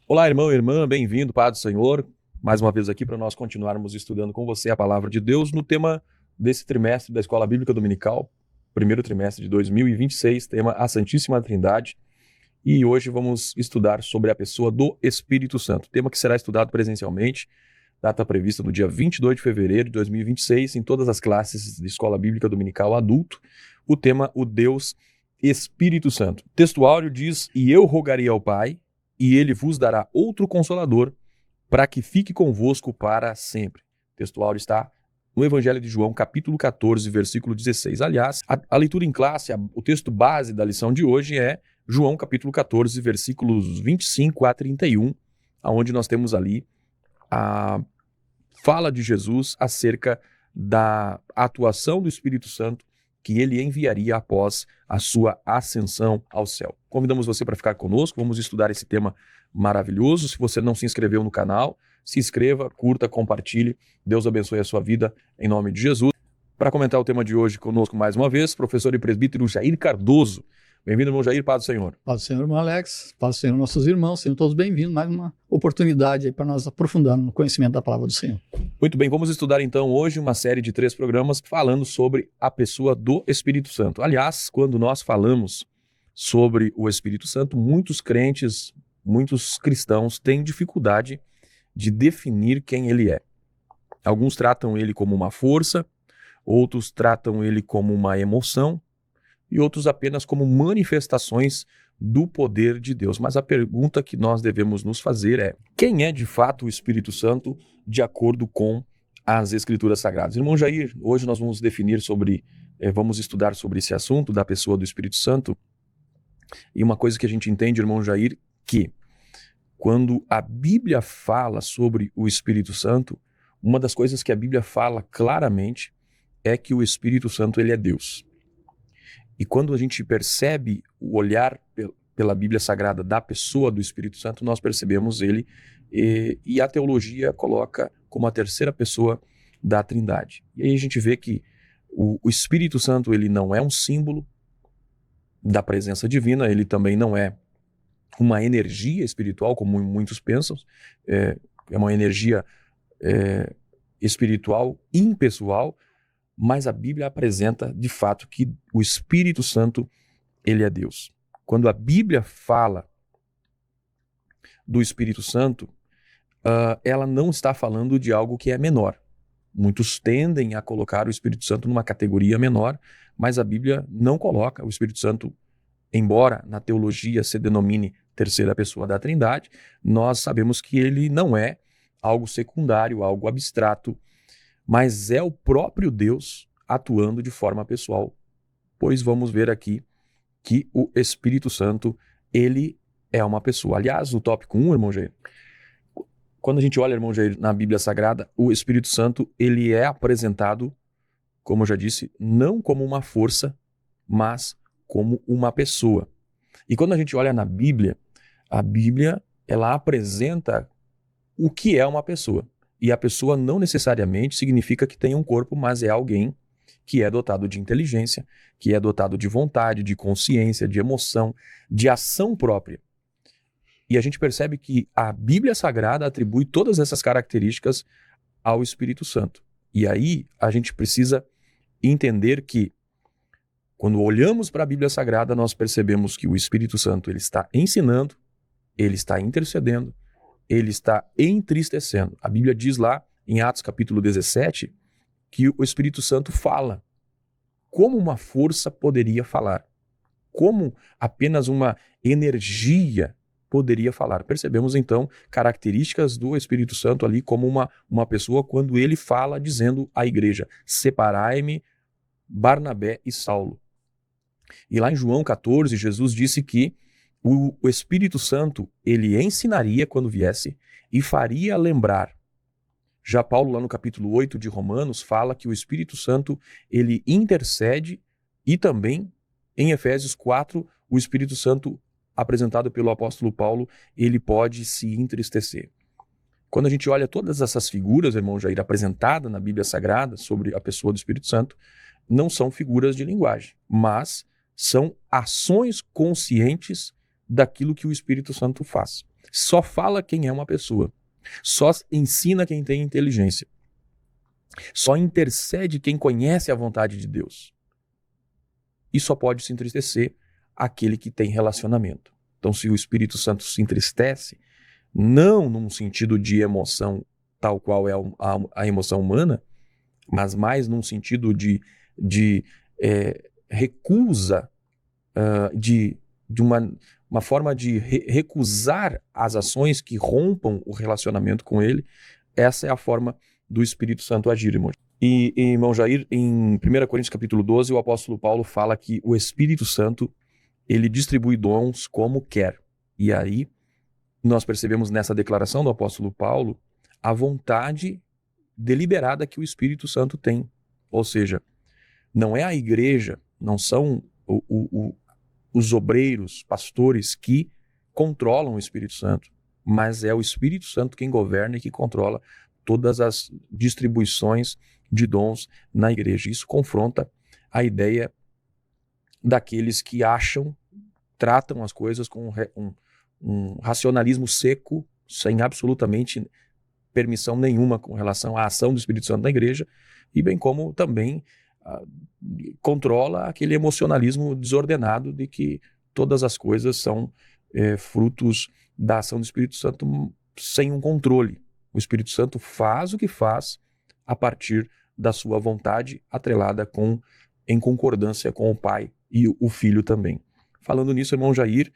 Olá, irmão e irmã, bem-vindo, Paz do Senhor, mais uma vez aqui para nós continuarmos estudando com você a Palavra de Deus no tema desse trimestre da Escola Bíblica Dominical, primeiro trimestre de 2026, tema A Santíssima Trindade, e hoje vamos estudar sobre a pessoa do Espírito Santo, tema que será estudado presencialmente, data prevista no dia 22 de fevereiro de 2026, em todas as classes de Escola Bíblica Dominical adulto, o tema o Deus Espírito Santo. O texto áureo diz: "E eu rogarei ao Pai, e ele vos dará outro Consolador, para que fique convosco para sempre." O texto áureo está no Evangelho de João, capítulo 14, versículo 16. Aliás, a leitura em classe, o texto base da lição de hoje é João, capítulo 14, versículos 25 a 31, onde nós temos ali a fala de Jesus acerca da atuação do Espírito Santo que ele enviaria após a sua ascensão ao céu. Convidamos você para ficar conosco, vamos estudar esse tema maravilhoso. Se você não se inscreveu no canal, se inscreva, curta, compartilhe. Deus abençoe a sua vida em nome de Jesus. Para comentar o tema de hoje conosco mais uma vez, professor e presbítero Jair Cardoso. Bem-vindo, irmão Jair, paz do Senhor. Paz do Senhor, irmão Alex, paz do Senhor, nossos irmãos, sejam todos bem-vindos. Mais uma oportunidade aí para nós aprofundarmos no conhecimento da palavra do Senhor. Muito bem, vamos estudar então hoje uma série de 3 programas falando sobre a pessoa do Espírito Santo. Aliás, quando nós falamos sobre o Espírito Santo, muitos crentes, muitos cristãos têm dificuldade de definir quem ele é. Alguns tratam ele como uma força, outros tratam ele como uma emoção e outros apenas como manifestações do poder de Deus. Mas a pergunta que nós devemos nos fazer é: quem é de fato o Espírito Santo de acordo com as Escrituras Sagradas? Irmão Jair, hoje nós vamos vamos estudar sobre esse assunto da pessoa do Espírito Santo. E uma coisa que a gente entende, irmão Jair, que quando a Bíblia fala sobre o Espírito Santo, uma das coisas que a Bíblia fala claramente é que o Espírito Santo ele é Deus. E quando a gente percebe o olhar pela Bíblia Sagrada da pessoa do Espírito Santo, nós percebemos ele e a teologia coloca como a terceira pessoa da Trindade. E aí a gente vê que o Espírito Santo ele não é um símbolo da presença divina, ele também não é uma energia espiritual, como muitos pensam, é uma energia espiritual impessoal, mas a Bíblia apresenta de fato que o Espírito Santo ele é Deus. Quando a Bíblia fala do Espírito Santo, ela não está falando de algo que é menor. Muitos tendem a colocar o Espírito Santo numa categoria menor, mas a Bíblia não coloca o Espírito Santo, embora na teologia se denomine terceira pessoa da Trindade, nós sabemos que ele não é algo secundário, algo abstrato, mas é o próprio Deus atuando de forma pessoal, pois vamos ver aqui que o Espírito Santo, ele é uma pessoa. Aliás, no tópico 1, irmão Jair, quando a gente olha, irmão Jair, na Bíblia Sagrada, o Espírito Santo, ele é apresentado, como eu já disse, não como uma força, mas como uma pessoa. E quando a gente olha na Bíblia, a Bíblia, ela apresenta o que é uma pessoa. E a pessoa não necessariamente significa que tem um corpo, mas é alguém que é dotado de inteligência, que é dotado de vontade, de consciência, de emoção, de ação própria. E a gente percebe que a Bíblia Sagrada atribui todas essas características ao Espírito Santo. E aí a gente precisa entender que, quando olhamos para a Bíblia Sagrada, nós percebemos que o Espírito Santo ele está ensinando, ele está intercedendo, ele está entristecendo. A Bíblia diz lá, em Atos capítulo 17, que o Espírito Santo fala. Como uma força poderia falar? Como apenas uma energia poderia falar? Percebemos então características do Espírito Santo ali como uma pessoa quando ele fala dizendo à igreja: separai-me Barnabé e Saulo. E lá em João 14, Jesus disse que o Espírito Santo, ele ensinaria quando viesse e faria lembrar. Já Paulo, lá no capítulo 8 de Romanos, fala que o Espírito Santo, ele intercede e também, em Efésios 4, o Espírito Santo, apresentado pelo apóstolo Paulo, ele pode se entristecer. Quando a gente olha todas essas figuras, irmão Jair, apresentadas na Bíblia Sagrada sobre a pessoa do Espírito Santo, não são figuras de linguagem, mas são ações conscientes daquilo que o Espírito Santo faz. só fala quem é uma pessoa, só ensina quem tem inteligência, só intercede quem conhece a vontade de Deus. E só pode se entristecer aquele que tem relacionamento. Então, se o Espírito Santo se entristece, não num sentido de emoção tal qual é a emoção humana, mas mais num sentido de recusa, de uma forma de recusar as ações que rompam o relacionamento com ele. Essa é a forma do Espírito Santo agir, irmão. E irmão Jair, em 1 Coríntios capítulo 12, o apóstolo Paulo fala que o Espírito Santo, ele distribui dons como quer. E aí, nós percebemos nessa declaração do apóstolo Paulo a vontade deliberada que o Espírito Santo tem. Ou seja, não é a igreja, não são os obreiros, pastores que controlam o Espírito Santo, mas é o Espírito Santo quem governa e que controla todas as distribuições de dons na igreja. Isso confronta a ideia daqueles que tratam as coisas com um racionalismo seco, sem absolutamente permissão nenhuma com relação à ação do Espírito Santo na igreja, e bem como também controla aquele emocionalismo desordenado de que todas as coisas são frutos da ação do Espírito Santo sem um controle. O Espírito Santo faz o que faz a partir da sua vontade, atrelada em concordância com o Pai e o Filho também. Falando nisso, irmão Jair,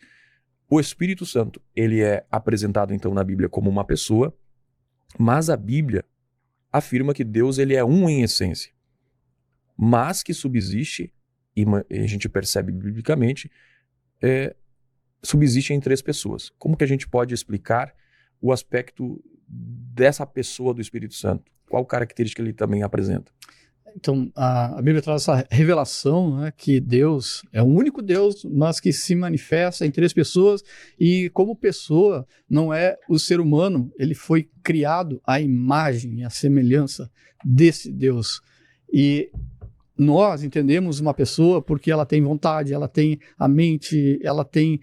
o Espírito Santo, ele é apresentado então na Bíblia como uma pessoa, mas a Bíblia afirma que Deus ele é um em essência, mas que subsiste, e a gente percebe biblicamente, subsiste em 3 pessoas. Como que a gente pode explicar o aspecto dessa pessoa do Espírito Santo? Qual característica ele também apresenta? Então, a Bíblia traz essa revelação, né, que Deus é o único Deus, mas que se manifesta em 3 pessoas, e como pessoa não é o ser humano, ele foi criado à imagem e à semelhança desse Deus. E nós entendemos uma pessoa porque ela tem vontade, ela tem a mente, ela tem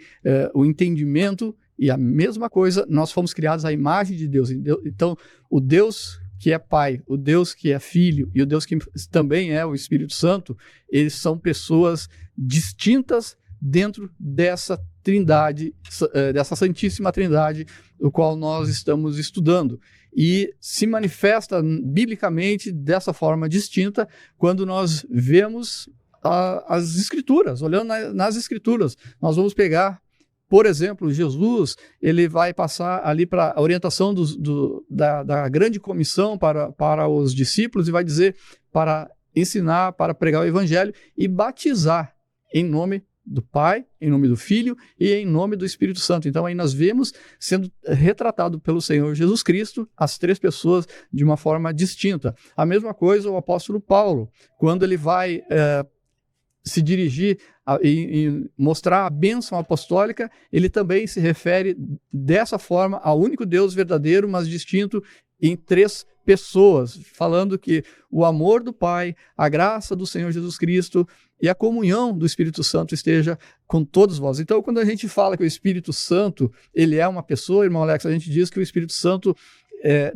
o entendimento, e a mesma coisa, nós fomos criados à imagem de Deus. Então, o Deus que é Pai, o Deus que é Filho e o Deus que também é o Espírito Santo, eles são pessoas distintas dentro dessa trindade, dessa Santíssima Trindade, o qual nós estamos estudando. E se manifesta biblicamente dessa forma distinta quando nós vemos as Escrituras, olhando nas Escrituras. Nós vamos pegar, por exemplo, Jesus, ele vai passar ali para a orientação da grande comissão para os discípulos e vai dizer para ensinar, para pregar o evangelho e batizar em nome do Pai, em nome do Filho e em nome do Espírito Santo. Então aí nós vemos sendo retratado pelo Senhor Jesus Cristo as 3 pessoas de uma forma distinta. A mesma coisa o apóstolo Paulo, quando ele vai se dirigir e mostrar a bênção apostólica, ele também se refere dessa forma ao único Deus verdadeiro, mas distinto em 3 pessoas, falando que o amor do Pai, a graça do Senhor Jesus Cristo e a comunhão do Espírito Santo esteja com todos vós. Então, quando a gente fala que o Espírito Santo, ele é uma pessoa, irmão Alex, a gente diz que o Espírito Santo,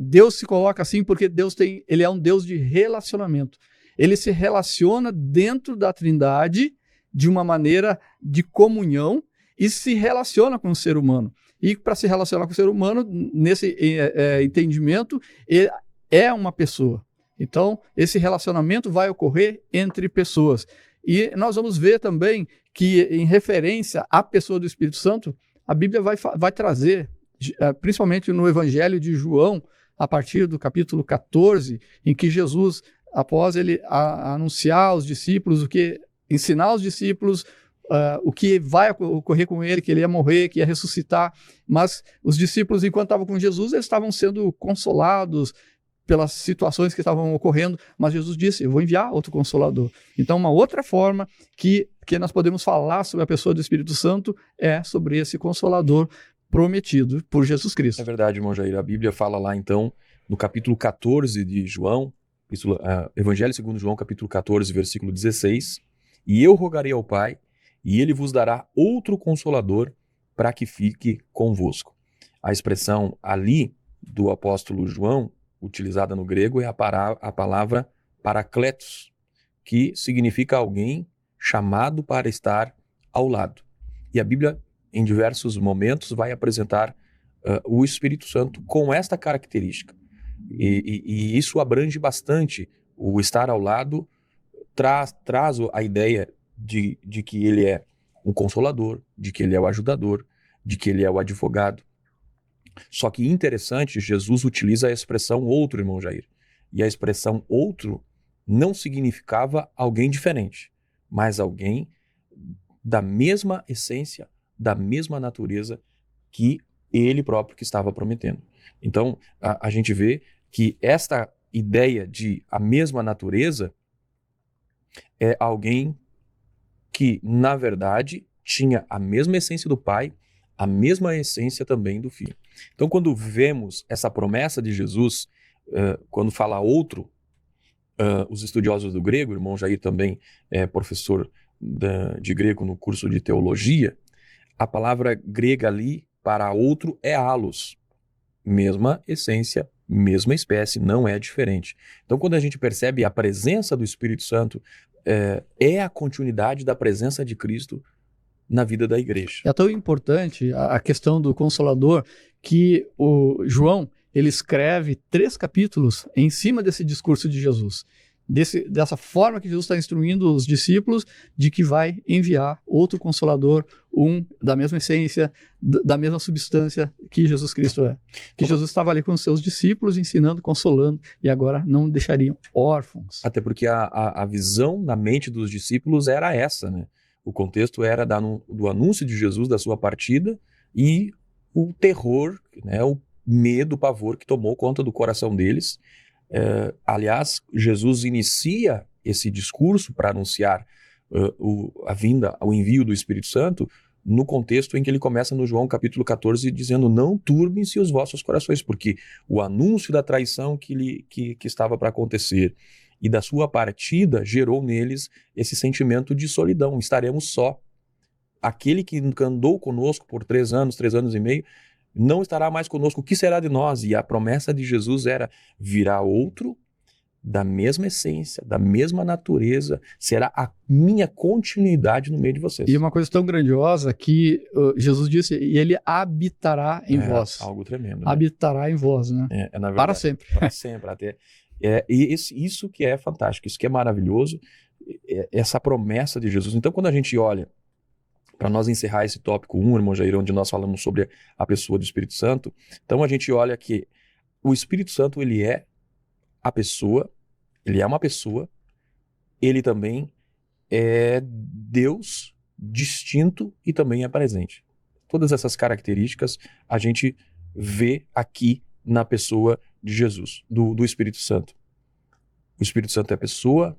Deus se coloca assim porque ele é um Deus de relacionamento. Ele se relaciona dentro da Trindade de uma maneira de comunhão e se relaciona com o ser humano. E para se relacionar com o ser humano, nesse entendimento, ele é uma pessoa. Então, esse relacionamento vai ocorrer entre pessoas. E nós vamos ver também que, em referência à pessoa do Espírito Santo, a Bíblia vai trazer, principalmente no Evangelho de João, a partir do capítulo 14, em que Jesus, após ele anunciar aos discípulos ensinar aos discípulos o que vai ocorrer com ele, que ele ia morrer, que ia ressuscitar, mas os discípulos, enquanto estavam com Jesus, eles estavam sendo consolados pelas situações que estavam ocorrendo, mas Jesus disse, eu vou enviar outro Consolador. Então, uma outra forma que nós podemos falar sobre a pessoa do Espírito Santo é sobre esse Consolador prometido por Jesus Cristo. É verdade, irmão Jair. A Bíblia fala lá, então, no capítulo 14 de João, Evangelho segundo João, capítulo 14, versículo 16, e eu rogarei ao Pai, e ele vos dará outro Consolador para que fique convosco. A expressão ali do apóstolo João, utilizada no grego, é a palavra parakletos, que significa alguém chamado para estar ao lado. E a Bíblia, em diversos momentos, vai apresentar o Espírito Santo com esta característica. E isso abrange bastante. O estar ao lado traz a ideia de que ele é um consolador, de que ele é o ajudador, de que ele é o advogado. Só que interessante, Jesus utiliza a expressão outro, irmão Jair. E a expressão outro não significava alguém diferente, mas alguém da mesma essência, da mesma natureza que ele próprio que estava prometendo. Então, a gente vê que esta ideia de a mesma natureza é alguém que, na verdade, tinha a mesma essência do Pai, a mesma essência também do Filho. Então, quando vemos essa promessa de Jesus, quando fala outro, os estudiosos do grego, o irmão Jair também é professor de grego no curso de teologia, a palavra grega ali para outro é allos. Mesma essência, mesma espécie, não é diferente. Então, quando a gente percebe a presença do Espírito Santo, é a continuidade da presença de Cristo na vida da igreja. É tão importante a questão do Consolador que o João ele escreve 3 capítulos em cima desse discurso de Jesus. Dessa forma que Jesus está instruindo os discípulos de que vai enviar outro Consolador, da mesma essência, da mesma substância que Jesus Cristo é. Que Jesus estava ali com os seus discípulos, ensinando, consolando, e agora não deixariam órfãos. Até porque a visão na mente dos discípulos era essa, né? O contexto era do anúncio de Jesus, da sua partida, e o terror, né, o medo, o pavor que tomou conta do coração deles. Aliás, Jesus inicia esse discurso para anunciar a vinda, o envio do Espírito Santo, no contexto em que ele começa no João capítulo 14, dizendo: não turbem-se os vossos corações, porque o anúncio da traição que estava para acontecer e da sua partida gerou neles esse sentimento de solidão. Estaremos só. Aquele que andou conosco por 3 anos e meio, não estará mais conosco. O que será de nós? E a promessa de Jesus era: virá outro da mesma essência, da mesma natureza, será a minha continuidade no meio de vocês. E uma coisa tão grandiosa que Jesus disse: e ele habitará em vós. Algo tremendo. Habitará em vós, né? Na verdade, para sempre. Para sempre, até. E isso que é fantástico, isso que é maravilhoso, essa promessa de Jesus. Então, quando a gente olha, para nós encerrar esse tópico 1, irmão Jair, onde nós falamos sobre a pessoa do Espírito Santo, então a gente olha que o Espírito Santo, ele é a pessoa, ele é uma pessoa, ele também é Deus distinto e também é presente. Todas essas características a gente vê aqui na pessoa de Jesus, do Espírito Santo. O Espírito Santo é pessoa,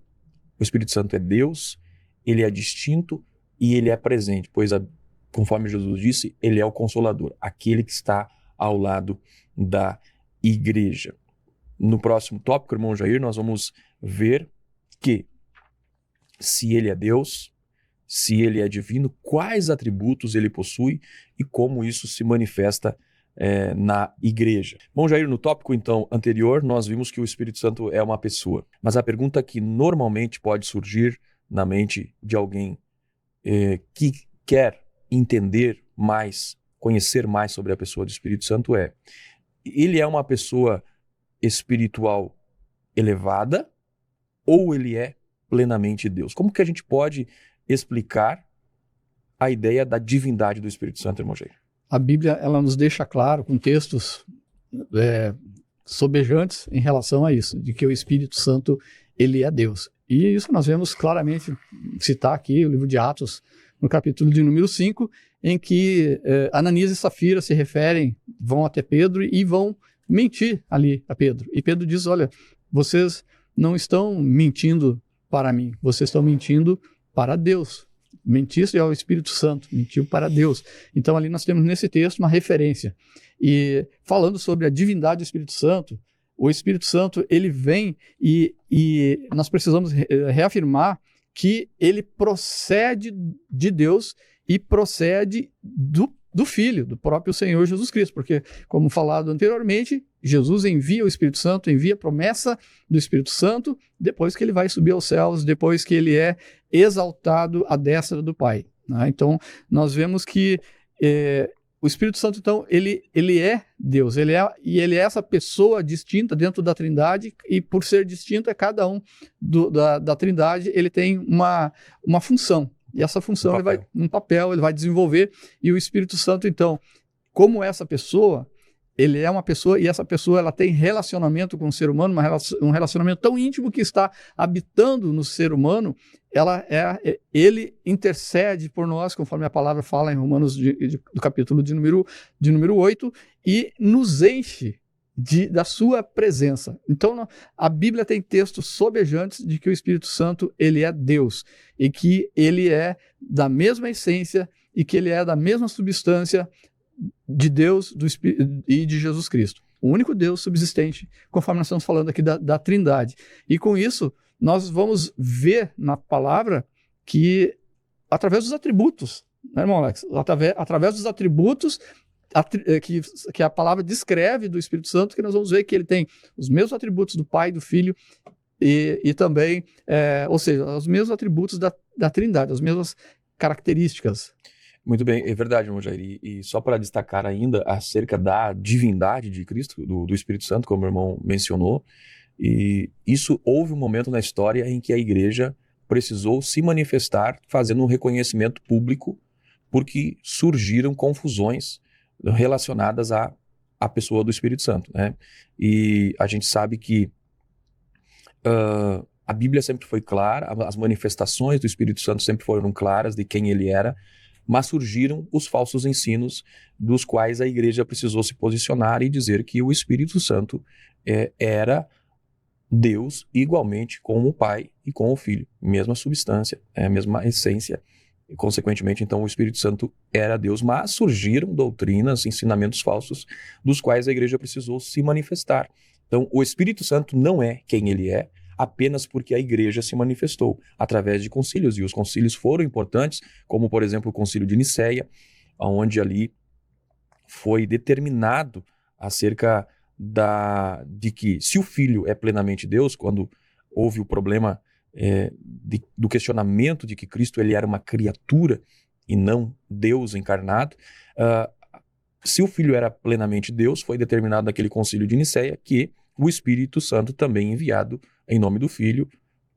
o Espírito Santo é Deus, ele é distinto e ele é presente, pois, conforme Jesus disse, ele é o Consolador, aquele que está ao lado da igreja. No próximo tópico, irmão Jair, nós vamos ver que, se ele é Deus, se ele é divino, quais atributos ele possui e como isso se manifesta na igreja. Bom, Jair, no tópico então anterior, nós vimos que o Espírito Santo é uma pessoa, mas a pergunta que normalmente pode surgir na mente de alguém que quer entender mais, conhecer mais sobre a pessoa do Espírito Santo é: ele é uma pessoa espiritual elevada ou ele é plenamente Deus? Como que a gente pode explicar a ideia da divindade do Espírito Santo, irmão Jair? A Bíblia, ela nos deixa claro, com textos sobejantes em relação a isso, de que o Espírito Santo, ele é Deus. E isso nós vemos claramente citar aqui o livro de Atos, no capítulo de número 5, em que Ananias e Safira se referem, vão até Pedro e vão mentir ali a Pedro. E Pedro diz: olha, vocês não estão mentindo para mim, vocês estão mentindo para Deus. Mentiste ao Espírito Santo, mentiu para Deus. Então ali nós temos nesse texto uma referência. E falando sobre a divindade do Espírito Santo, o Espírito Santo, ele vem e nós precisamos reafirmar que ele procede de Deus e procede do do Filho, do próprio Senhor Jesus Cristo, porque, como falado anteriormente, Jesus envia o Espírito Santo, envia a promessa do Espírito Santo depois que ele vai subir aos céus, depois que ele é exaltado à destra do Pai, né? Então, nós vemos que o Espírito Santo, então, ele é Deus, ele é essa pessoa distinta dentro da Trindade, e por ser distinto, cada um da Trindade, ele tem uma função, e essa função um papel, ele vai desenvolver, e o Espírito Santo, então, como essa pessoa, ele é uma pessoa, e essa pessoa ela tem relacionamento com o ser humano, um relacionamento tão íntimo que está habitando no ser humano. Ele intercede por nós, conforme a palavra fala em Romanos do capítulo de número 8, e nos enche da sua presença. Então, a Bíblia tem textos sobejantes de que o Espírito Santo ele é Deus, e que ele é da mesma essência, e que ele é da mesma substância de Deus e de Jesus Cristo. O único Deus subsistente, conforme nós estamos falando aqui da Trindade. E com isso, nós vamos ver na palavra que, através dos atributos, né, irmão Alex? Através dos atributos que a palavra descreve do Espírito Santo, que nós vamos ver que ele tem os mesmos atributos do Pai, do Filho, e também, ou seja, os mesmos atributos da Trindade, as mesmas características. Muito bem, é verdade, irmão Jair. E só para destacar ainda acerca da divindade de Cristo, do Espírito Santo, como o irmão mencionou, e isso houve um momento na história em que a igreja precisou se manifestar fazendo um reconhecimento público, porque surgiram confusões relacionadas à pessoa do Espírito Santo, né? E a gente sabe que a Bíblia sempre foi clara, as manifestações do Espírito Santo sempre foram claras de quem ele era, mas surgiram os falsos ensinos dos quais a igreja precisou se posicionar e dizer que o Espírito Santo era Deus igualmente com o Pai e com o Filho, mesma substância, a mesma essência, e consequentemente então o Espírito Santo era Deus, mas surgiram doutrinas, ensinamentos falsos dos quais a igreja precisou se manifestar. Então o Espírito Santo não é quem ele é, apenas porque a igreja se manifestou através de concílios, e os concílios foram importantes, como por exemplo o concílio de Nicéia, onde ali foi determinado acerca de que se o Filho é plenamente Deus, quando houve o problema do questionamento de que Cristo ele era uma criatura e não Deus encarnado, se o Filho era plenamente Deus, foi determinado naquele concílio de Nicéia que o Espírito Santo, também enviado em nome do Filho,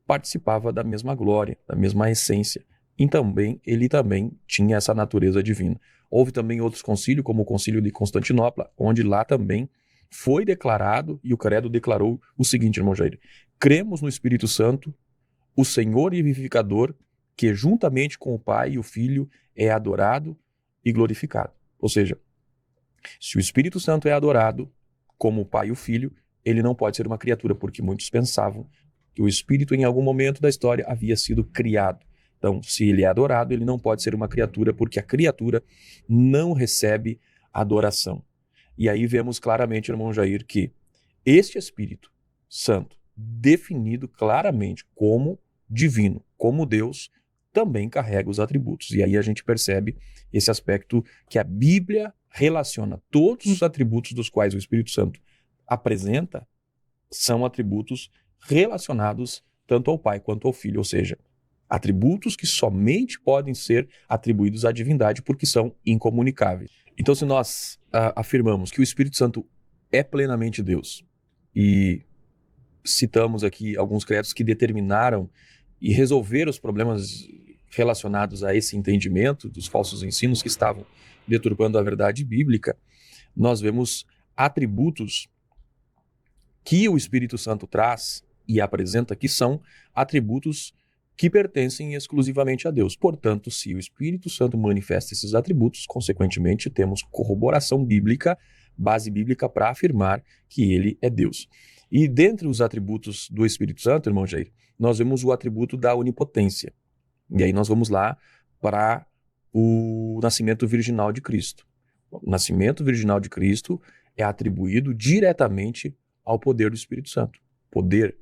participava da mesma glória, da mesma essência. E também, ele também tinha essa natureza divina. Houve também outros concílios, como o concílio de Constantinopla, onde lá também foi declarado, e o credo declarou o seguinte, irmão Jair: cremos no Espírito Santo, o Senhor e vivificador, que juntamente com o Pai e o Filho é adorado e glorificado. Ou seja, se o Espírito Santo é adorado como o Pai e o Filho, ele não pode ser uma criatura, porque muitos pensavam que o Espírito em algum momento da história havia sido criado. Então, se ele é adorado, ele não pode ser uma criatura, porque a criatura não recebe adoração. E aí vemos claramente, irmão Jair, que este Espírito Santo, definido claramente como divino, como Deus, também carrega os atributos. E aí a gente percebe esse aspecto que a Bíblia relaciona todos os atributos dos quais o Espírito Santo apresenta, são atributos relacionados tanto ao Pai quanto ao Filho, ou seja, atributos que somente podem ser atribuídos à divindade porque são incomunicáveis. Então, se nós afirmamos que o Espírito Santo é plenamente Deus, e citamos aqui alguns credos que determinaram e resolveram os problemas relacionados a esse entendimento dos falsos ensinos que estavam deturpando a verdade bíblica, nós vemos atributos que o Espírito Santo traz e apresenta, que são atributos que pertencem exclusivamente a Deus. Portanto, se o Espírito Santo manifesta esses atributos, consequentemente temos corroboração bíblica, base bíblica para afirmar que ele é Deus. E dentre os atributos do Espírito Santo, irmão Jair, nós vemos o atributo da onipotência. E aí nós vamos lá para o nascimento virginal de Cristo. O nascimento virginal de Cristo é atribuído diretamente ao poder do Espírito Santo. Poder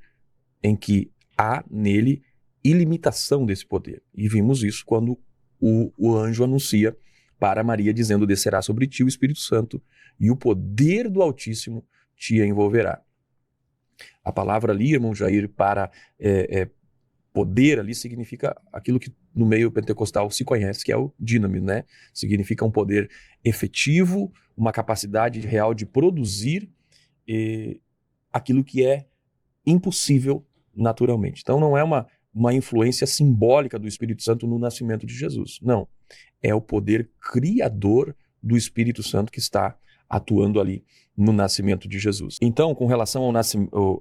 em que há nele ilimitação desse poder. E vimos isso quando o anjo anuncia para Maria, dizendo: descerá sobre ti o Espírito Santo e o poder do Altíssimo te envolverá. A palavra ali, irmão Jair, para poder ali significa aquilo que no meio pentecostal se conhece, que é o dínamo, né? Significa um poder efetivo, uma capacidade real de produzir aquilo que é impossível naturalmente. Então não é uma influência simbólica do Espírito Santo no nascimento de Jesus. Não. É o poder criador do Espírito Santo que está atuando ali no nascimento de Jesus. Então, com relação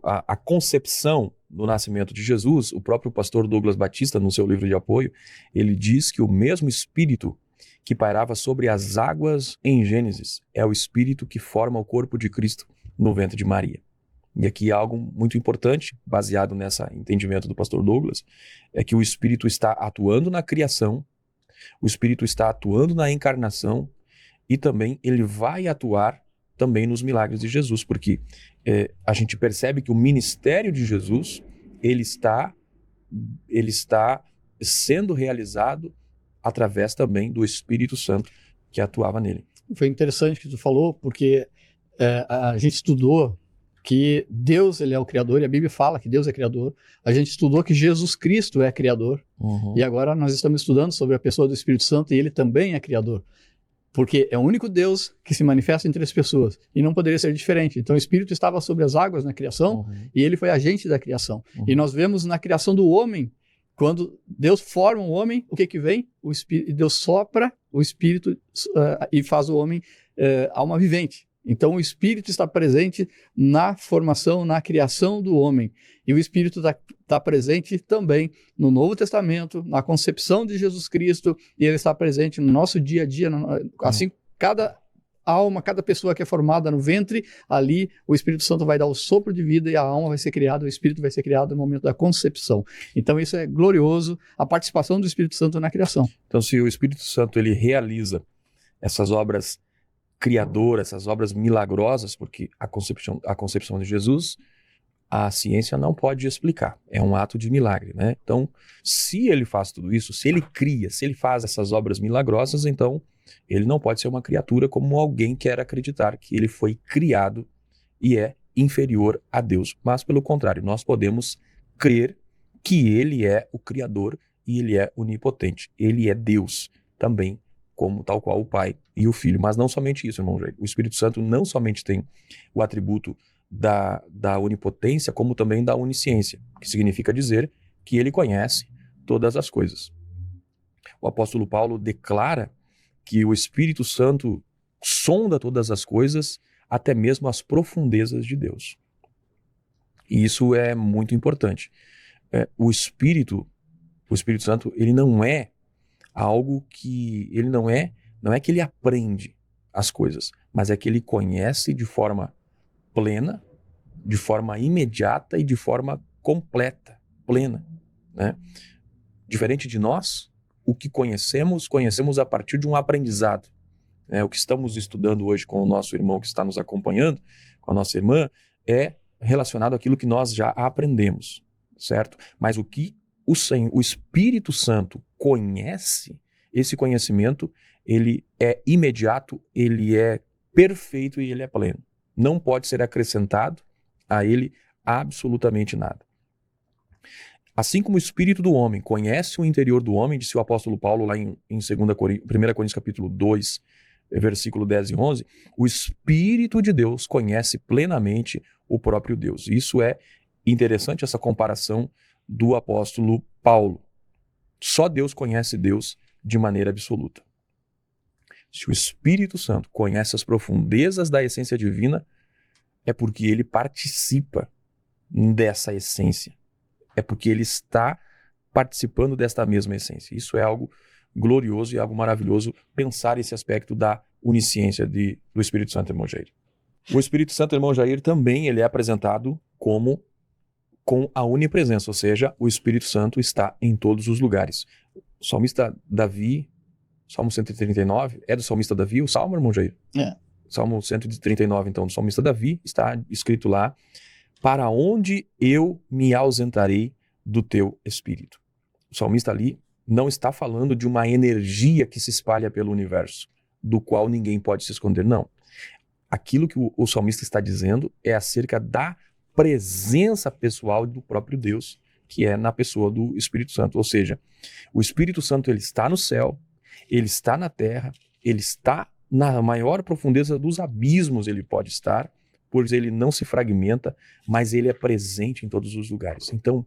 à concepção do nascimento de Jesus, o próprio pastor Douglas Batista, no seu livro de apoio, ele diz que o mesmo Espírito que pairava sobre as águas em Gênesis é o Espírito que forma o corpo de Cristo no ventre de Maria. E aqui algo muito importante, baseado nesse entendimento do pastor Douglas, é que o Espírito está atuando na criação, o Espírito está atuando na encarnação e também ele vai atuar também nos milagres de Jesus, porque a gente percebe que o ministério de Jesus ele está sendo realizado através também do Espírito Santo que atuava nele. Foi interessante que tu falou, porque a gente estudou que Deus ele é o Criador, e a Bíblia fala que Deus é Criador. A gente estudou que Jesus Cristo é Criador, e agora nós estamos estudando sobre a pessoa do Espírito Santo, e ele também é Criador. Porque é o único Deus que se manifesta entre as pessoas, e não poderia ser diferente. Então o Espírito estava sobre as águas na criação, e ele foi agente da criação. E nós vemos na criação do homem, quando Deus forma um homem, o que vem? O Espírito, Deus sopra o Espírito e faz o homem alma vivente. Então o Espírito está presente na formação, na criação do homem. E o Espírito está presente também no Novo Testamento, na concepção de Jesus Cristo, e ele está presente no nosso dia a dia. Assim, cada alma, cada pessoa que é formada no ventre, ali o Espírito Santo vai dar o sopro de vida e a alma vai ser criada, o Espírito vai ser criado no momento da concepção. Então isso é glorioso, a participação do Espírito Santo na criação. Então se o Espírito Santo ele realiza essas obras criadoras, essas obras milagrosas, porque a concepção de Jesus, a ciência não pode explicar. É um ato de milagre, né? Então, se ele faz tudo isso, se ele cria, se ele faz essas obras milagrosas, então ele não pode ser uma criatura como alguém quer acreditar que ele foi criado e é inferior a Deus. Mas, pelo contrário, nós podemos crer que ele é o Criador e ele é onipotente. Ele é Deus também, como tal qual o Pai e o Filho. Mas não somente isso, irmão Jair. O Espírito Santo não somente tem o atributo da onipotência, como também da onisciência, que significa dizer que ele conhece todas as coisas. O apóstolo Paulo declara que o Espírito Santo sonda todas as coisas, até mesmo as profundezas de Deus. E isso é muito importante. O Espírito Santo, ele não é algo que ele não é que ele aprende as coisas, mas é que ele conhece de forma plena, de forma imediata e de forma completa, plena, né? Diferente de nós, o que conhecemos a partir de um aprendizado, né? O que estamos estudando hoje com o nosso irmão que está nos acompanhando, com a nossa irmã, é relacionado àquilo que nós já aprendemos, certo? Mas o que o Espírito Santo conhece, esse conhecimento, ele é imediato, ele é perfeito e ele é pleno. Não pode ser acrescentado a ele absolutamente nada. Assim como o espírito do homem conhece o interior do homem, disse o apóstolo Paulo lá em 1 Coríntios capítulo 2, versículo 10 e 11, o Espírito de Deus conhece plenamente o próprio Deus. Isso é interessante, essa comparação do apóstolo Paulo. Só Deus conhece Deus de maneira absoluta. Se o Espírito Santo conhece as profundezas da essência divina, é porque ele participa dessa essência. É porque ele está participando desta mesma essência. Isso é algo glorioso e algo maravilhoso, pensar esse aspecto da onisciência do Espírito Santo, irmão Jair. O Espírito Santo, irmão Jair, também ele é apresentado com a onipresença, ou seja, o Espírito Santo está em todos os lugares. O salmista Davi, Salmo 139, é do salmista Davi o salmo, irmão Jair? É. Salmo 139, então, do salmista Davi, está escrito lá, para onde eu me ausentarei do teu Espírito. O salmista ali, não está falando de uma energia que se espalha pelo universo, do qual ninguém pode se esconder, não. Aquilo que o salmista está dizendo é acerca da presença pessoal do próprio Deus, que é na pessoa do Espírito Santo. Ou seja, o Espírito Santo ele está no céu, ele está na terra, ele está na maior profundeza dos abismos, ele pode estar, pois ele não se fragmenta, mas ele é presente em todos os lugares. Então,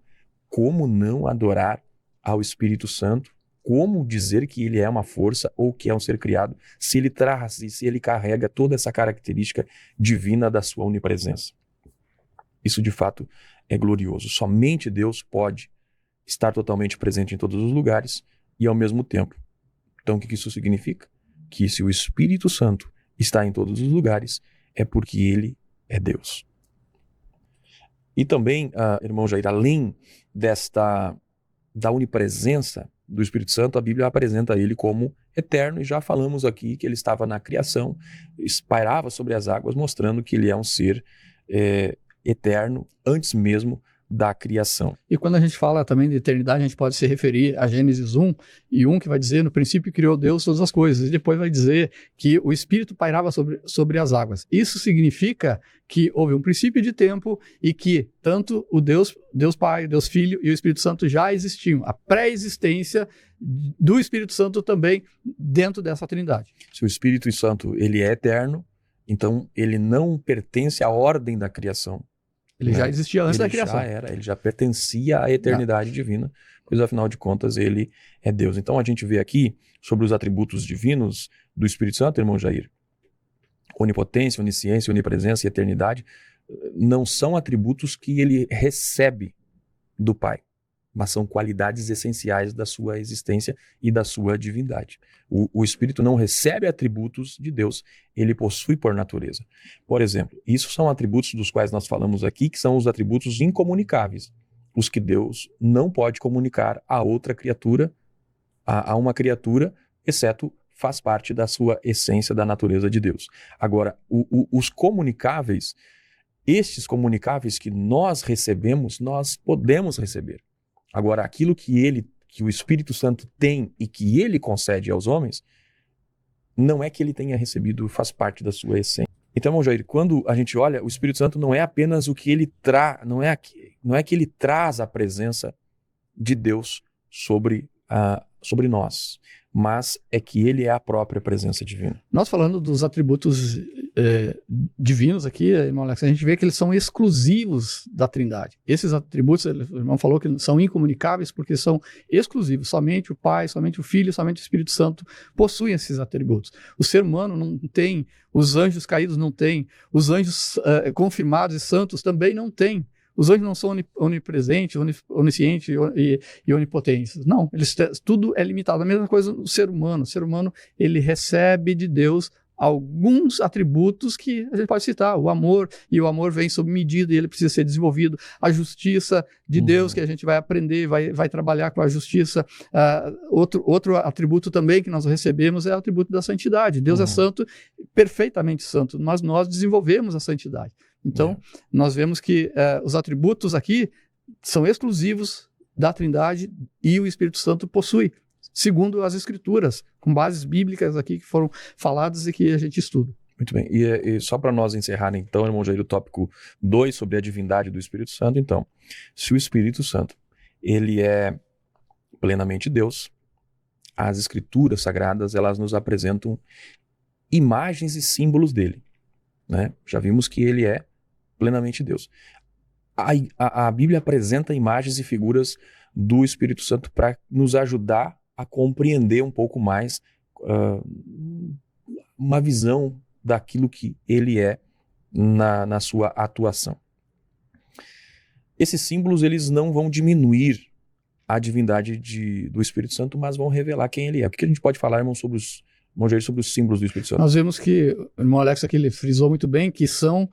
como não adorar ao Espírito Santo? Como dizer que ele é uma força ou que é um ser criado, se ele traz e se ele carrega toda essa característica divina da sua onipresença? Isso de fato é glorioso. Somente Deus pode estar totalmente presente em todos os lugares e ao mesmo tempo. Então o que isso significa? Que se o Espírito Santo está em todos os lugares, é porque ele é Deus. E também, irmão Jair, além da onipresença do Espírito Santo, a Bíblia apresenta ele como eterno, e já falamos aqui que ele estava na criação, pairava sobre as águas, mostrando que ele é um ser eterno antes mesmo da criação. E quando a gente fala também de eternidade, a gente pode se referir a Gênesis 1, e 1 que vai dizer, no princípio criou Deus todas as coisas, e depois vai dizer que o Espírito pairava sobre as águas. Isso significa que houve um princípio de tempo e que tanto o Deus Pai, Deus Filho e o Espírito Santo já existiam. A pré-existência do Espírito Santo também dentro dessa trindade. Se o Espírito Santo ele é eterno, então ele não pertence à ordem da criação. Ele já existia antes da criação. Ele já pertencia à eternidade divina, pois afinal de contas ele é Deus. Então a gente vê aqui sobre os atributos divinos do Espírito Santo, irmão Jair. Onipotência, onisciência, onipresença e eternidade não são atributos que ele recebe do Pai, mas são qualidades essenciais da sua existência e da sua divindade. O Espírito não recebe atributos de Deus, ele possui por natureza. Por exemplo, isso são atributos dos quais nós falamos aqui, que são os atributos incomunicáveis, os que Deus não pode comunicar a outra criatura, a uma criatura, exceto faz parte da sua essência, da natureza de Deus. Agora, os comunicáveis, estes comunicáveis que nós recebemos, nós podemos receber. Agora, aquilo que o Espírito Santo tem e que ele concede aos homens, não é que ele tenha recebido, faz parte da sua essência. Então, irmão Jair, quando a gente olha, o Espírito Santo não é apenas o que ele traz, não é que ele traz a presença de Deus sobre nós, mas é que ele é a própria presença divina. Nós falando dos atributos divinos aqui, irmão Alex, a gente vê que eles são exclusivos da Trindade. Esses atributos, o irmão falou que são incomunicáveis porque são exclusivos. Somente o Pai, somente o Filho, somente o Espírito Santo possuem esses atributos. O ser humano não tem, os anjos caídos não têm, os anjos confirmados e santos também não têm. Os anjos não são onipresentes, oniscientes e onipotentes. Não, tudo é limitado. A mesma coisa no ser humano. O ser humano ele recebe de Deus alguns atributos que a gente pode citar. O amor, e o amor vem sob medida e ele precisa ser desenvolvido. A justiça de Deus, que a gente vai aprender, vai trabalhar com a justiça. Outro atributo também que nós recebemos é o atributo da santidade. Deus é santo, perfeitamente santo, mas nós desenvolvemos a santidade. Então, nós vemos que os atributos aqui são exclusivos da Trindade e o Espírito Santo possui, segundo as Escrituras, com bases bíblicas aqui que foram faladas e que a gente estuda. Muito bem. E só para nós encerrar, então, irmão Jair, o tópico 2 sobre a divindade do Espírito Santo. Então, se o Espírito Santo ele é plenamente Deus, as Escrituras Sagradas elas nos apresentam imagens e símbolos dele, né? Já vimos que ele é plenamente Deus. A Bíblia apresenta imagens e figuras do Espírito Santo para nos ajudar a compreender um pouco mais uma visão daquilo que ele é na sua atuação. Esses símbolos eles não vão diminuir a divindade do Espírito Santo, mas vão revelar quem ele é. O que a gente pode falar, irmão, sobre os símbolos do Espírito Santo? Nós vemos que o irmão Alex aqui ele frisou muito bem que são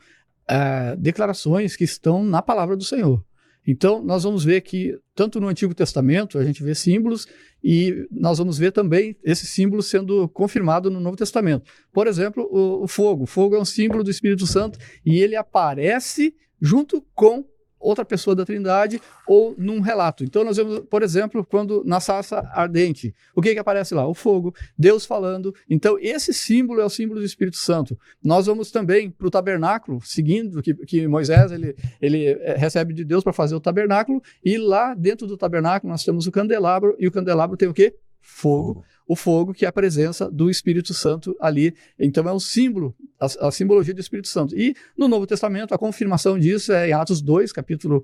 declarações que estão na palavra do Senhor. Então, nós vamos ver que, tanto no Antigo Testamento, a gente vê símbolos, e nós vamos ver também esses símbolos sendo confirmados no Novo Testamento. Por exemplo, o fogo. O fogo é um símbolo do Espírito Santo, e ele aparece junto com outra pessoa da Trindade ou num relato. Então nós vemos, por exemplo, quando na sarça ardente, o que aparece lá? O fogo, Deus falando. Então esse símbolo é o símbolo do Espírito Santo. Nós vamos também para o tabernáculo, seguindo que Moisés ele recebe de Deus para fazer o tabernáculo, e lá dentro do tabernáculo nós temos o candelabro, e o candelabro tem o quê? Fogo. O fogo, que é a presença do Espírito Santo ali. Então é um símbolo, a simbologia do Espírito Santo. E no Novo Testamento, a confirmação disso é em Atos 2, capítulo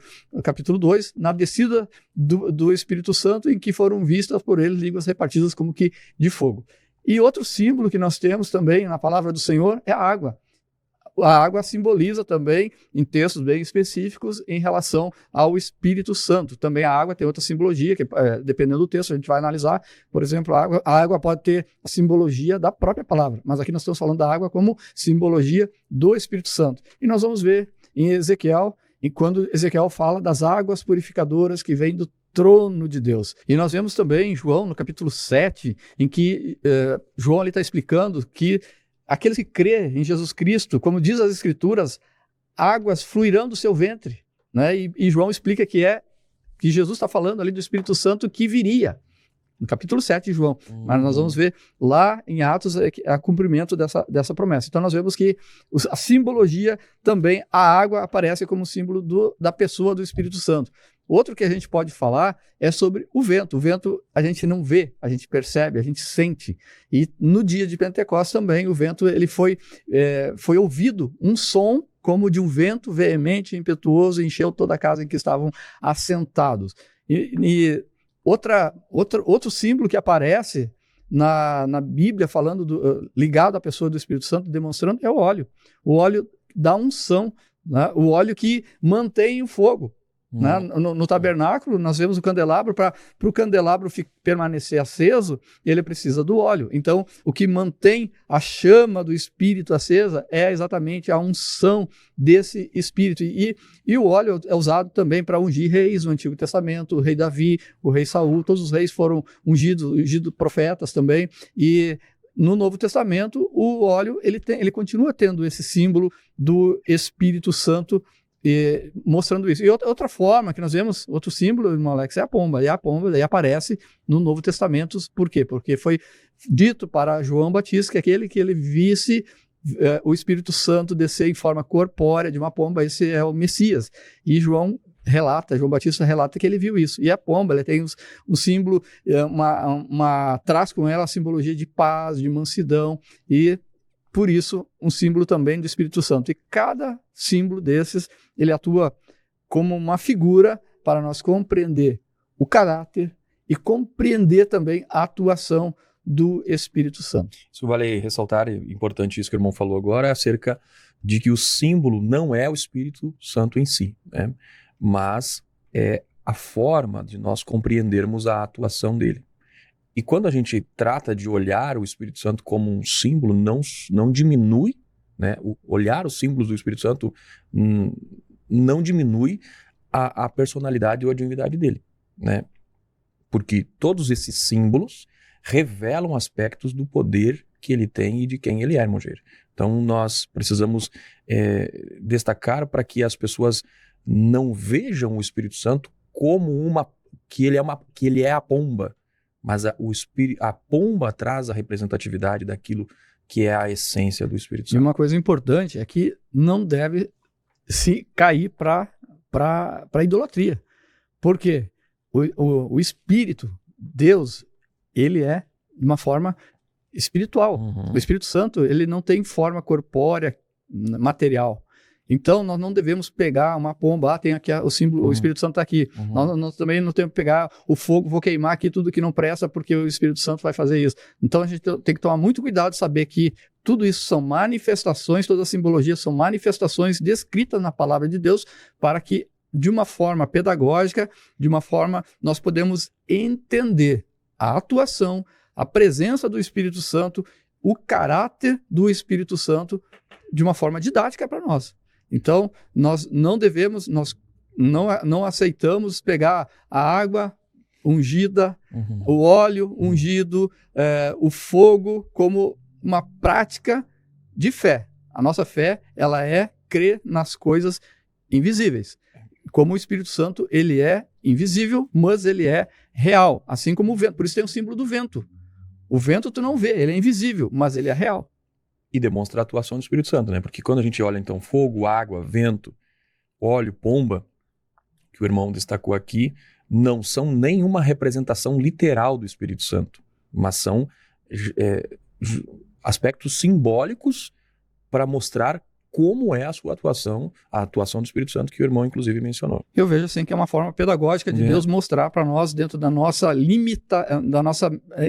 2, na descida do Espírito Santo, em que foram vistas por ele línguas repartidas como que de fogo. E outro símbolo que nós temos também na palavra do Senhor é a água. A água simboliza também, em textos bem específicos, em relação ao Espírito Santo. Também a água tem outra simbologia, que dependendo do texto a gente vai analisar. Por exemplo, a água pode ter a simbologia da própria palavra, mas aqui nós estamos falando da água como simbologia do Espírito Santo. E nós vamos ver em Ezequiel, quando Ezequiel fala das águas purificadoras que vêm do trono de Deus. E nós vemos também em João, no capítulo 7, em que João está explicando que aqueles que crêem em Jesus Cristo, como diz as Escrituras, águas fluirão do seu ventre. Né? E João explica que Jesus está falando ali do Espírito Santo que viria, no capítulo 7 de João. Mas nós vamos ver lá em Atos o cumprimento dessa promessa. Então nós vemos que a simbologia também, a água aparece como símbolo da pessoa do Espírito Santo. Outro que a gente pode falar é sobre o vento. O vento a gente não vê, a gente percebe, a gente sente. E no dia de Pentecostes também o vento ele foi ouvido um som como de um vento veemente, impetuoso, encheu toda a casa em que estavam assentados. Outro símbolo que aparece na Bíblia falando ligado à pessoa do Espírito Santo, demonstrando, é o óleo. O óleo da unção, né? O óleo que mantém o fogo. Né? No tabernáculo, nós vemos o candelabro. Para o candelabro permanecer aceso, ele precisa do óleo. Então, o que mantém a chama do Espírito acesa é exatamente a unção desse Espírito. E o óleo é usado também para ungir reis no Antigo Testamento, o rei Davi, o rei Saul, todos os reis foram ungidos profetas também. E no Novo Testamento, o óleo ele continua tendo esse símbolo do Espírito Santo, mostrando isso. E outra forma que nós vemos, outro símbolo, irmão Alex, é a pomba. E a pomba daí aparece no Novo Testamento. Por quê? Porque foi dito para João Batista que aquele que ele visse o Espírito Santo descer em forma corpórea de uma pomba, esse é o Messias. E João Batista relata que ele viu isso. E a pomba, ela tem um símbolo, traz com ela a simbologia de paz, de mansidão, e por isso, um símbolo também do Espírito Santo. E cada símbolo desses, ele atua como uma figura para nós compreender o caráter e compreender também a atuação do Espírito Santo. Isso vale ressaltar, é importante isso que o irmão falou agora, acerca de que o símbolo não é o Espírito Santo em si, né? Mas é a forma de nós compreendermos a atuação dele. E quando a gente trata de olhar o Espírito Santo como um símbolo, não diminui, né? Olhar os símbolos do Espírito Santo não diminui a personalidade ou a divindade dele, né? Porque todos esses símbolos revelam aspectos do poder que ele tem e de quem ele é, irmão Jair. Então nós precisamos destacar para que as pessoas não vejam o Espírito Santo como que ele é a pomba. Mas a pomba traz a representatividade daquilo que é a essência do Espírito Santo. E uma coisa importante é que não deve se cair para a idolatria. Por quê? O Espírito, Deus, ele é de uma forma espiritual. Uhum. O Espírito Santo, ele não tem forma corpórea, material. Então, nós não devemos pegar uma pomba, tem aqui o símbolo, o Espírito Santo está aqui. Nós também não temos que pegar o fogo, vou queimar aqui tudo que não presta, porque o Espírito Santo vai fazer isso. Então, a gente tem que tomar muito cuidado de saber que tudo isso são manifestações, todas as simbologias são manifestações descritas na palavra de Deus, para que, de uma forma pedagógica, de uma forma, nós podemos entender a atuação, a presença do Espírito Santo, o caráter do Espírito Santo, de uma forma didática para nós. Então, nós não devemos, nós não aceitamos pegar a água ungida, o óleo ungido, o fogo como uma prática de fé. A nossa fé, ela é crer nas coisas invisíveis. como o Espírito Santo, ele é invisível, mas ele é real, assim como o vento. Por isso tem o símbolo do vento. O vento tu não vê, ele é invisível, mas ele é real. E demonstra a atuação do Espírito Santo, né? Porque quando a gente olha, então, fogo, água, vento, óleo, pomba, que o irmão destacou aqui, não são nenhuma representação literal do Espírito Santo, mas são aspectos simbólicos para mostrar como é a sua atuação, a atuação do Espírito Santo, que o irmão, inclusive, mencionou. Eu vejo assim que é uma forma pedagógica de Deus mostrar para nós, dentro da nossa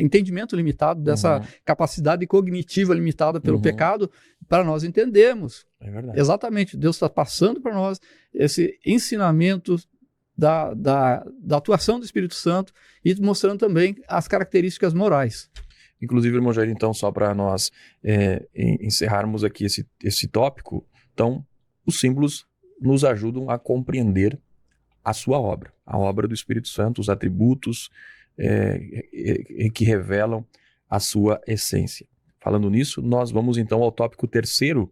entendimento limitado, dessa capacidade cognitiva limitada pelo pecado, para nós entendermos. É verdade. Exatamente, Deus está passando para nós esse ensinamento da atuação do Espírito Santo e mostrando também as características morais. Inclusive, irmão Jair, então, só para nós encerrarmos aqui esse tópico, então, os símbolos nos ajudam a compreender a sua obra, a obra do Espírito Santo, os atributos que revelam a sua essência. Falando nisso, nós vamos então ao tópico 3º,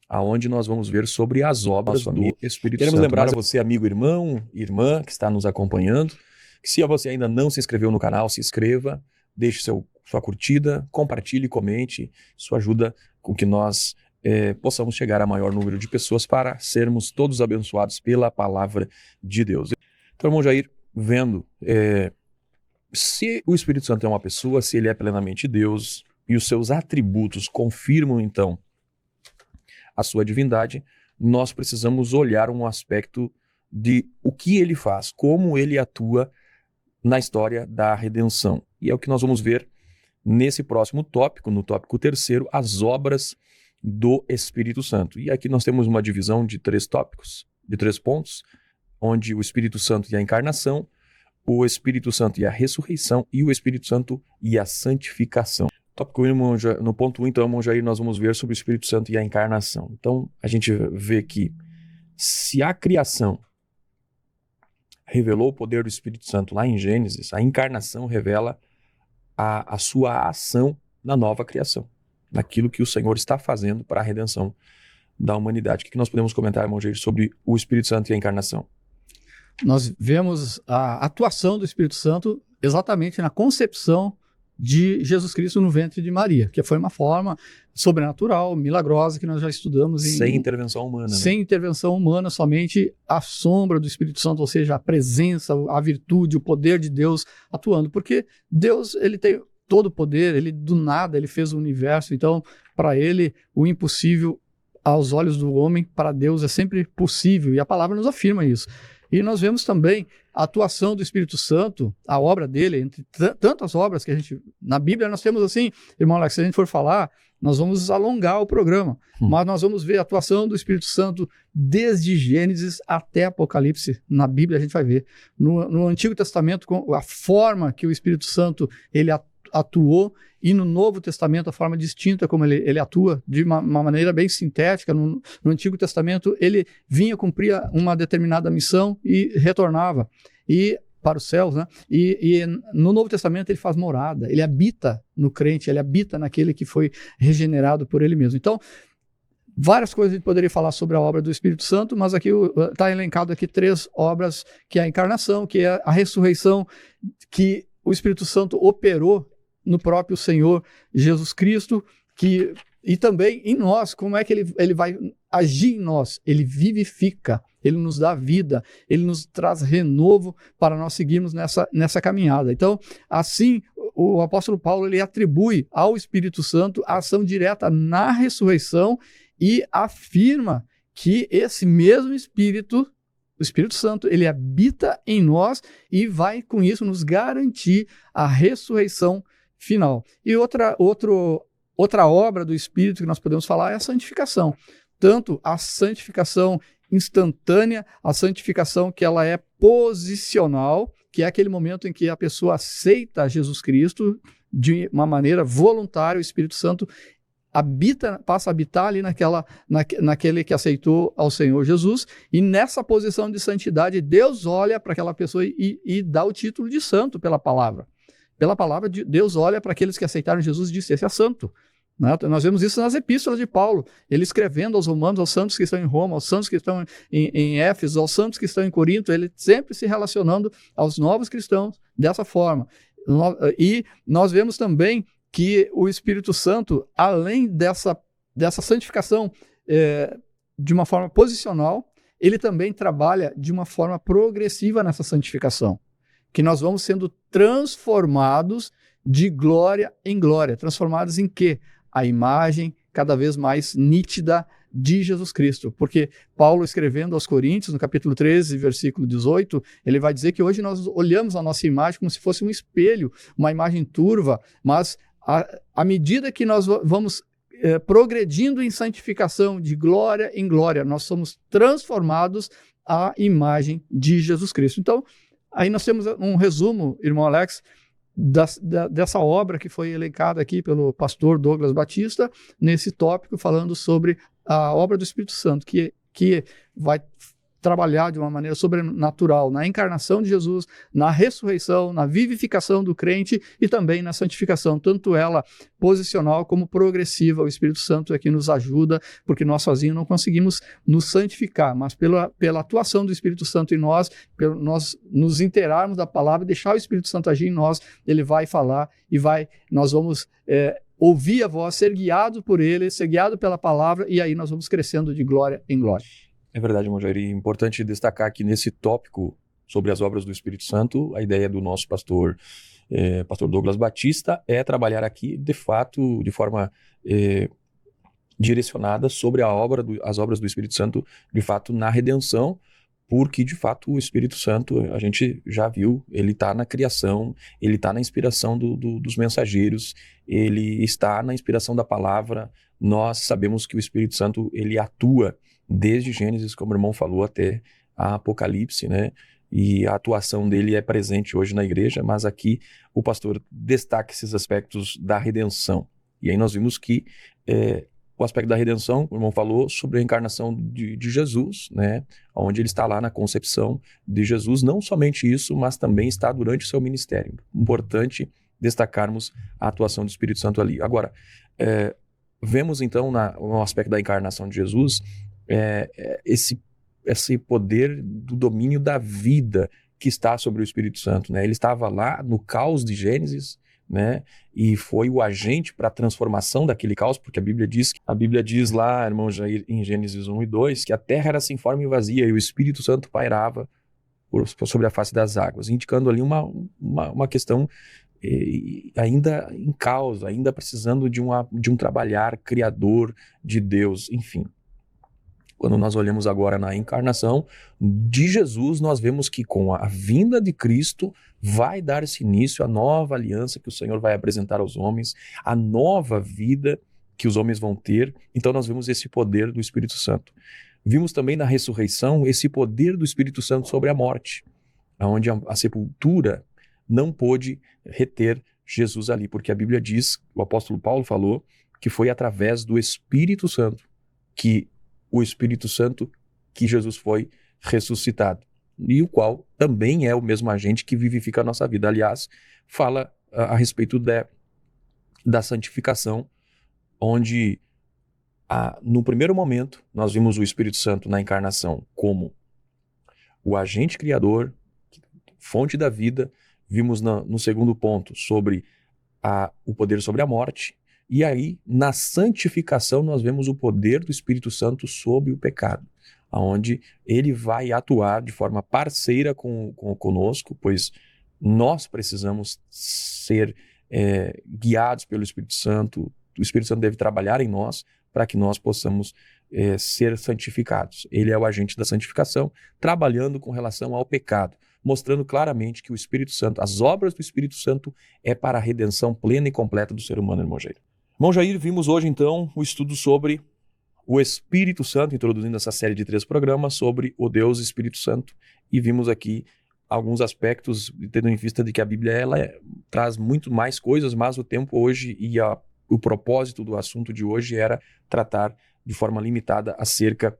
aonde nós vamos ver sobre as obras do Espírito Santo. Queremos lembrar a você, amigo, irmão, irmã, que está nos acompanhando, que se você ainda não se inscreveu no canal, se inscreva, deixe sua curtida, compartilhe, comente. Isso ajuda com que nós possamos chegar a maior número de pessoas para sermos todos abençoados pela palavra de Deus. Então, irmão Jair, vendo se o Espírito Santo é uma pessoa, se ele é plenamente Deus e os seus atributos confirmam, então, a sua divindade, nós precisamos olhar um aspecto de o que ele faz, como ele atua na história da redenção. E é o que nós vamos ver nesse próximo tópico, no tópico 3º, as obras do Espírito Santo. E aqui nós temos uma divisão de 3 tópicos, de 3 pontos, onde o Espírito Santo e a encarnação, o Espírito Santo e a ressurreição e o Espírito Santo e a santificação. Tópico 1, no ponto 1, então, irmão Jair, nós vamos ver sobre o Espírito Santo e a encarnação. Então, a gente vê que se a criação revelou o poder do Espírito Santo lá em Gênesis, a encarnação revela a sua ação na nova criação, naquilo que o Senhor está fazendo para a redenção da humanidade. O que nós podemos comentar, irmão Jair, sobre o Espírito Santo e a encarnação? Nós vemos a atuação do Espírito Santo exatamente na concepção de Jesus Cristo no ventre de Maria, que foi uma forma sobrenatural, milagrosa, que nós já estudamos. Sem intervenção humana. Sem intervenção humana, somente a sombra do Espírito Santo, ou seja, a presença, a virtude, o poder de Deus atuando. Porque Deus, ele tem todo o poder, ele do nada, ele fez o universo, então, para ele, o impossível aos olhos do homem, para Deus é sempre possível, e a palavra nos afirma isso. E nós vemos também a atuação do Espírito Santo, a obra dele, entre tantas obras que a gente... Na Bíblia nós temos assim, irmão Alex, se a gente for falar, nós vamos alongar o programa, mas nós vamos ver a atuação do Espírito Santo desde Gênesis até Apocalipse. Na Bíblia a gente vai ver. No Antigo Testamento, a forma que o Espírito Santo ele atuou, e no Novo Testamento a forma distinta como ele atua, de uma maneira bem sintética. No Antigo Testamento ele vinha cumprir uma determinada missão e retornava para os céus, né? E no Novo Testamento ele faz morada, ele habita no crente, ele habita naquele que foi regenerado por ele mesmo. Então, várias coisas a gente poderia falar sobre a obra do Espírito Santo, mas aqui está elencado aqui 3 obras, que é a encarnação, que é a ressurreição, que o Espírito Santo operou no próprio Senhor Jesus Cristo, e também em nós, como é que ele vai agir em nós? Ele vivifica, ele nos dá vida, ele nos traz renovo para nós seguirmos nessa caminhada. Então, assim, o apóstolo Paulo ele atribui ao Espírito Santo a ação direta na ressurreição e afirma que esse mesmo Espírito, o Espírito Santo, ele habita em nós e vai, com isso, nos garantir a ressurreição final. E outra obra do Espírito que nós podemos falar é a santificação. Tanto a santificação instantânea, a santificação que ela é posicional, que é aquele momento em que a pessoa aceita Jesus Cristo de uma maneira voluntária, o Espírito Santo passa a habitar ali naquele que aceitou ao Senhor Jesus, e nessa posição de santidade, Deus olha para aquela pessoa e dá o título de santo pela palavra. Pela palavra, Deus olha para aqueles que aceitaram Jesus e diz: esse é santo. né? Nós vemos isso nas epístolas de Paulo, ele escrevendo aos romanos, aos santos que estão em Roma, aos santos que estão em Éfeso, aos santos que estão em Corinto, ele sempre se relacionando aos novos cristãos dessa forma. E nós vemos também que o Espírito Santo, além dessa santificação de uma forma posicional, ele também trabalha de uma forma progressiva nessa santificação, que nós vamos sendo transformados de glória em glória. Transformados em quê? A imagem cada vez mais nítida de Jesus Cristo. Porque Paulo, escrevendo aos Coríntios, no capítulo 13, versículo 18, ele vai dizer que hoje nós olhamos a nossa imagem como se fosse um espelho, uma imagem turva, mas à medida que nós vamos progredindo em santificação de glória em glória, nós somos transformados à imagem de Jesus Cristo. Então, aí nós temos um resumo, irmão Alex, dessa obra que foi elencada aqui pelo pastor Douglas Batista, nesse tópico falando sobre a obra do Espírito Santo, que vai trabalhar de uma maneira sobrenatural na encarnação de Jesus, na ressurreição, na vivificação do crente e também na santificação, tanto ela posicional como progressiva. O Espírito Santo é que nos ajuda, porque nós sozinhos não conseguimos nos santificar, mas pela atuação do Espírito Santo em nós, pelo nós nos inteirarmos da palavra, deixar o Espírito Santo agir em nós, ele vai falar e nós vamos ouvir a voz, ser guiado por ele, ser guiado pela palavra, e aí nós vamos crescendo de glória em glória. É verdade, irmão Jair. É importante destacar que nesse tópico sobre as obras do Espírito Santo, a ideia do nosso pastor Douglas Batista é trabalhar aqui, de fato, de forma direcionada sobre as obras do Espírito Santo, de fato, na redenção, porque, de fato, o Espírito Santo, a gente já viu, ele está na criação, ele está na inspiração dos mensageiros, ele está na inspiração da palavra. Nós sabemos que o Espírito Santo, ele atua desde Gênesis, como o irmão falou, até a Apocalipse, né? E a atuação dele é presente hoje na igreja, mas aqui o pastor destaca esses aspectos da redenção. E aí nós vimos que o aspecto da redenção, o irmão falou sobre a encarnação de Jesus, né? Onde ele está lá na concepção de Jesus, não somente isso, mas também está durante o seu ministério. Importante destacarmos a atuação do Espírito Santo ali. Agora, vemos então no aspecto da encarnação de Jesus, esse poder do domínio da vida que está sobre o Espírito Santo, né? Ele estava lá no caos de Gênesis, né? E foi o agente para a transformação daquele caos, porque a Bíblia diz lá, irmão Jair, em Gênesis 1 e 2, que a terra era sem forma e vazia e o Espírito Santo pairava sobre a face das águas, indicando ali uma questão ainda em causa, ainda precisando de um trabalhar criador de Deus, enfim. Quando nós olhamos agora na encarnação de Jesus, nós vemos que com a vinda de Cristo vai dar-se início à nova aliança que o Senhor vai apresentar aos homens, a nova vida que os homens vão ter. Então nós vemos esse poder do Espírito Santo. Vimos também na ressurreição esse poder do Espírito Santo sobre a morte, onde a sepultura não pôde reter Jesus ali, porque a Bíblia diz, o apóstolo Paulo falou, que foi através do Espírito Santo que Jesus foi ressuscitado, e o qual também é o mesmo agente que vivifica a nossa vida. Aliás, fala a respeito da santificação, onde no primeiro momento nós vimos o Espírito Santo na encarnação como o agente criador, fonte da vida. Vimos no segundo ponto sobre o poder sobre a morte. E aí, na santificação, nós vemos o poder do Espírito Santo sobre o pecado, onde ele vai atuar de forma parceira conosco, pois nós precisamos ser guiados pelo Espírito Santo. O Espírito Santo deve trabalhar em nós para que nós possamos ser santificados. Ele é o agente da santificação, trabalhando com relação ao pecado, mostrando claramente que o Espírito Santo, as obras do Espírito Santo é para a redenção plena e completa do ser humano, irmão Jair. Irmão Jair, vimos hoje então o estudo sobre o Espírito Santo, introduzindo essa série de 3 programas sobre o Deus Espírito Santo, e vimos aqui alguns aspectos, tendo em vista de que a Bíblia traz muito mais coisas, mas o tempo hoje e o propósito do assunto de hoje era tratar de forma limitada acerca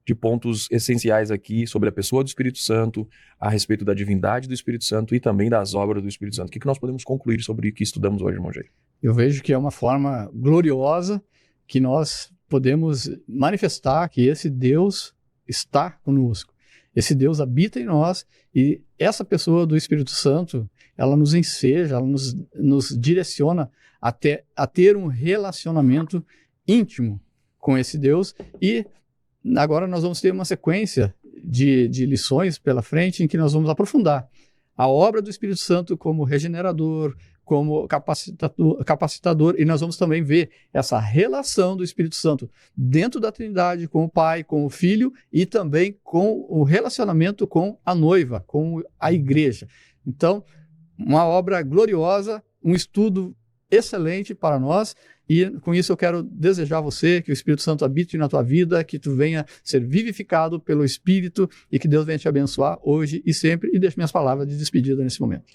de pontos essenciais aqui sobre a pessoa do Espírito Santo, a respeito da divindade do Espírito Santo e também das obras do Espírito Santo. O que nós podemos concluir sobre o que estudamos hoje, irmão Jair? Eu vejo que é uma forma gloriosa que nós podemos manifestar que esse Deus está conosco. Esse Deus habita em nós e essa pessoa do Espírito Santo, ela nos enseja, ela nos direciona a ter um relacionamento íntimo com esse Deus. E agora nós vamos ter uma sequência de lições pela frente em que nós vamos aprofundar a obra do Espírito Santo como regenerador, como capacitador, e nós vamos também ver essa relação do Espírito Santo dentro da Trindade com o Pai, com o Filho e também com o relacionamento com a noiva, com a igreja. Então, uma obra gloriosa, um estudo excelente para nós, e com isso eu quero desejar a você que o Espírito Santo habite na tua vida, que tu venha ser vivificado pelo Espírito e que Deus venha te abençoar hoje e sempre, e deixe minhas palavras de despedida nesse momento.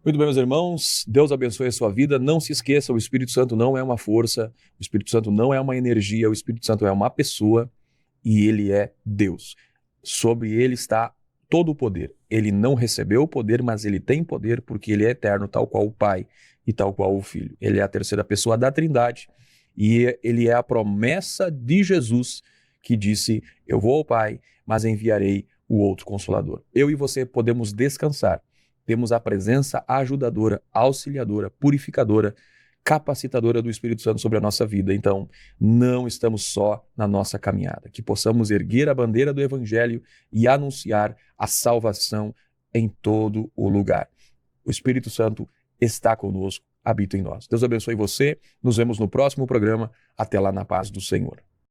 Muito bem, meus irmãos, Deus abençoe a sua vida. Não se esqueça, o Espírito Santo não é uma força, o Espírito Santo não é uma energia, o Espírito Santo é uma pessoa e ele é Deus. Sobre ele está todo o poder. Ele não recebeu o poder, mas ele tem poder porque ele é eterno, tal qual o Pai e tal qual o Filho. Ele é a terceira pessoa da Trindade e ele é a promessa de Jesus que disse: eu vou ao Pai, mas enviarei o outro Consolador. Eu e você podemos descansar. Temos a presença ajudadora, auxiliadora, purificadora, capacitadora do Espírito Santo sobre a nossa vida. Então, não estamos só na nossa caminhada. Que possamos erguer a bandeira do Evangelho e anunciar a salvação em todo o lugar. O Espírito Santo está conosco, habita em nós. Deus abençoe você. Nos vemos no próximo programa. Até lá, na paz do Senhor.